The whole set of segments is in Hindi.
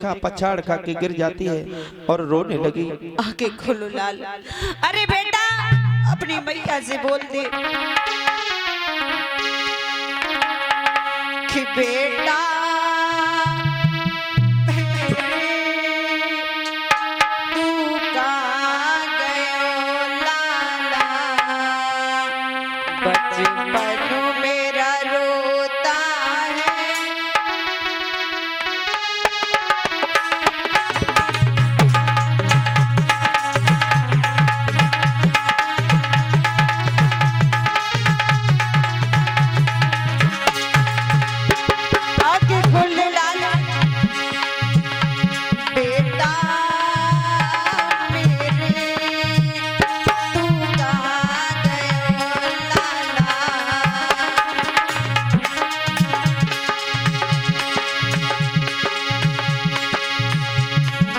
देखा पछाड़ खा के गिर जाती है और रोने लगी। आंखें खोलो लाल। अरे बेटा अपनी मैया से बोल दे कि बेटा तू कहाँ गयो लाला, बचपन मेरा रोता है। आंखें खोल ले लाला, बेटा मेरे तू कहाँ गयो लाला,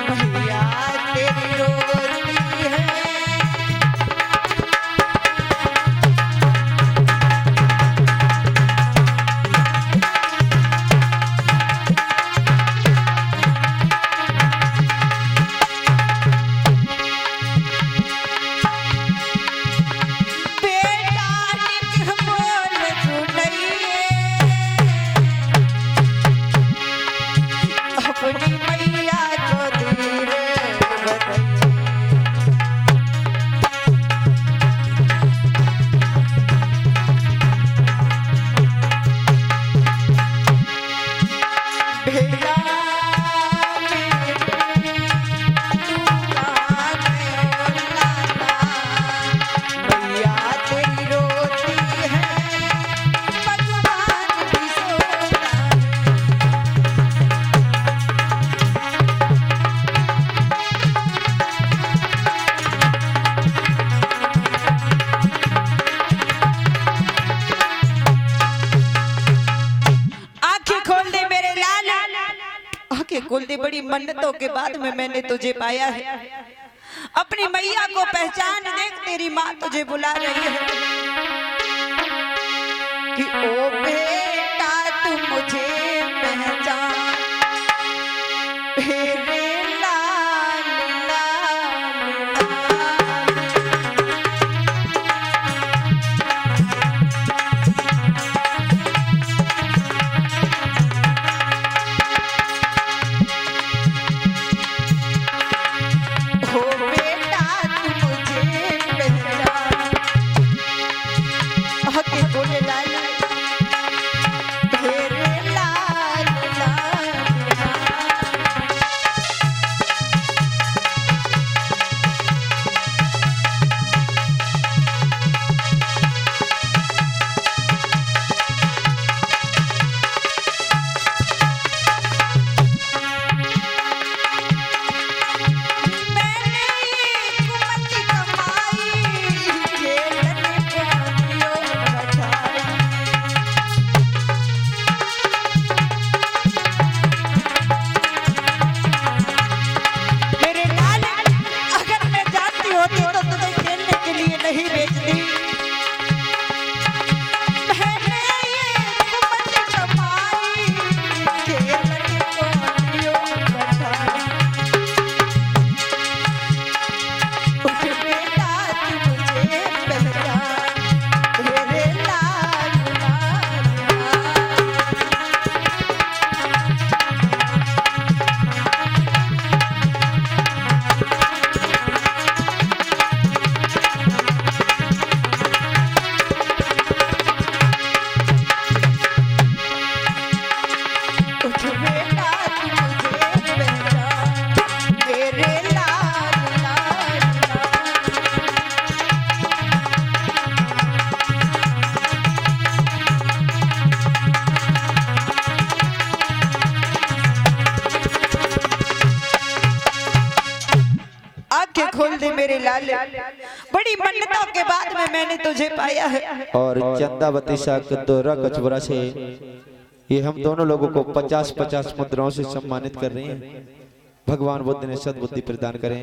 भैया तेरी रोती है। बेटा निक बोल सुनइए, अपनी मैया को धीरे बताइए। बेटा मेरे तू कहाँ गयो लाला, मैया तेरी रोती है, भगवान भी सोता है। आंखें खोल दे मेरे लाल, आंखें खोल दे। बड़ी मन्नतों के बाद में मैंने तुझे पाया है। अपनी मैया को पहचान, देख तेरी माँ तुझे बुला रही है कि ओ बेटा तू मुझे पहचान, मेरे लाल लाल लाल। हो बेटा तू मुझे पहचान, आके बोले लाल तेरे लाल लाल लाल। मैंने कुमत कमाई, जेलन पानियों बचाई। मेरे लाल अगर मैं जानती होती तो तुम्हें खेलने के लिए नहीं बेचती। मैंने ये कुमत कमाई, जेलन पानियों बचाई। उठ बेटा तू मुझे पहचान, मेरे लाल लाल लाल। उठ बेटा तू मुझे पहचान, मेरे लाल लाल लाल। आंखें खोल दे मेरे लाल, बड़ी मन्नतों के बाद में मैंने तुझे पाया है। और चंदावती साहब दोहरा कचबरा से ये हम दोनों लोगों को 50-50 मुद्राओं से सम्मानित कर रहे हैं। भगवान बुद्ध ने सद्बुद्धि प्रदान करें।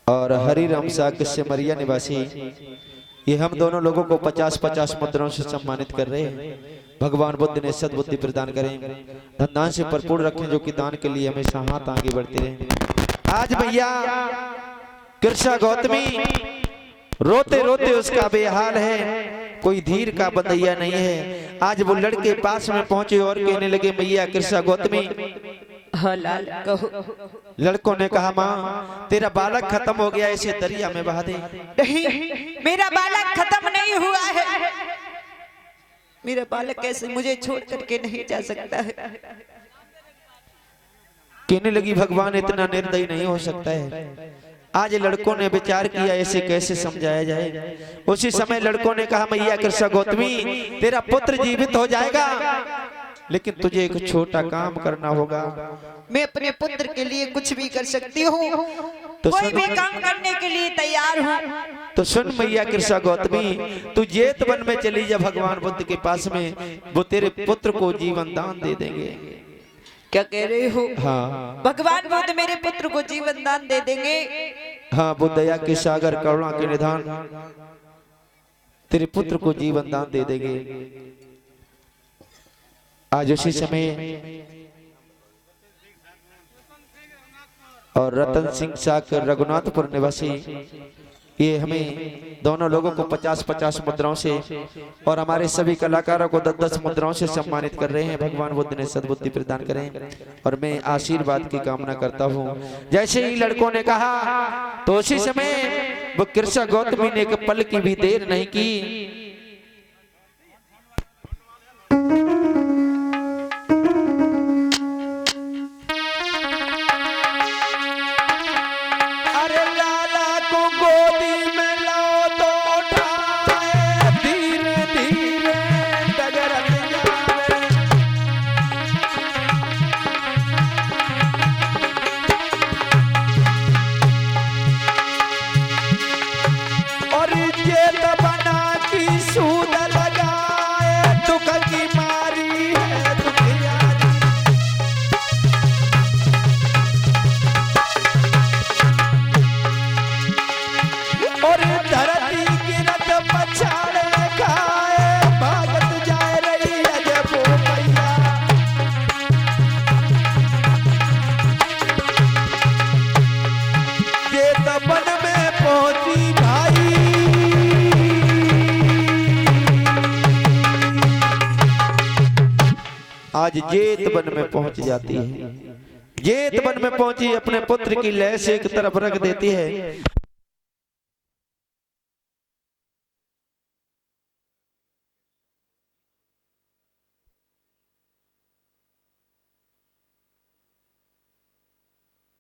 और हरिराम साग सिमरिया निवासी ये हम दोनों लोगों को 50-50 मुद्राओं से सम्मानित कर रहे हैं। भगवान बुद्ध ने सद्बुद्धि प्रदान करें, धन से भरपूर रखें, जो कि दान के लिए हमेशा हाथ आगे बढ़ते रहें। आज भैया कृष्णा गौतमी रोते रोते उसका बेहाल है, कोई धीर का बंदैया नहीं है। आज वो लड़के पास में पहुंचे और कहने लगे, मैया कृष्णा गौतमी। हाँ लाल कहो। लड़कों ने कहा, माँ तेरा बालक खत्म हो गया, इसे दरिया में बहा दे। नहीं, मेरा बालक खत्म नहीं हुआ है। मेरा बालक कैसे मुझे छोड़ करके नहीं जा सकता है। कहने लगी, भगवान इतना निर्दयी नहीं हो सकता है। आज लड़कों ने विचार किया, ऐसे कैसे समझाया जाए। उसी समय लड़कों ने कहा, मैया कृष्णा गौतमी तेरा पुत्र जीवित हो जाएगा, लेकिन तुझे एक छोटा काम करना होगा। मैं अपने पुत्र के लिए कुछ भी कर सकती हूँ, तो कोई भी काम करने के लिए तैयार हूँ। तो सुन मैया कृष्णा गौतमी, तू जेत वन में चली जा भगवान बुद्ध के पास में, वो तेरे पुत्र को जीवन दान दे देंगे। क्या कह रहे हो? हाँ, भगवान बुद्ध मेरे पुत्र को जीवन दान दे देंगे। हाँ, वो दया के सागर करुणा के निधान तेरे पुत्र को जीवन दान दे देंगे। आज उसी समय और रतन सिंह साकर रघुनाथपुर निवासी, ये हमें दोनों लोगों को 50-50 मुद्राओं से और हमारे सभी कलाकारों को 10-10 मुद्राओं से सम्मानित कर रहे हैं। भगवान बुद्ध ने सद्बुद्धि प्रदान करें और मैं आशीर्वाद की कामना करता हूँ। जैसे ही लड़कों ने कहा, तो उसी समय वो कृष्णा गौतमी ने एक पल की भी देर नहीं की। आज जेत वन में पहुंच जाती है। जेत वन में पहुंची, अपने पुत्र की लय से एक तरफ रख देती है।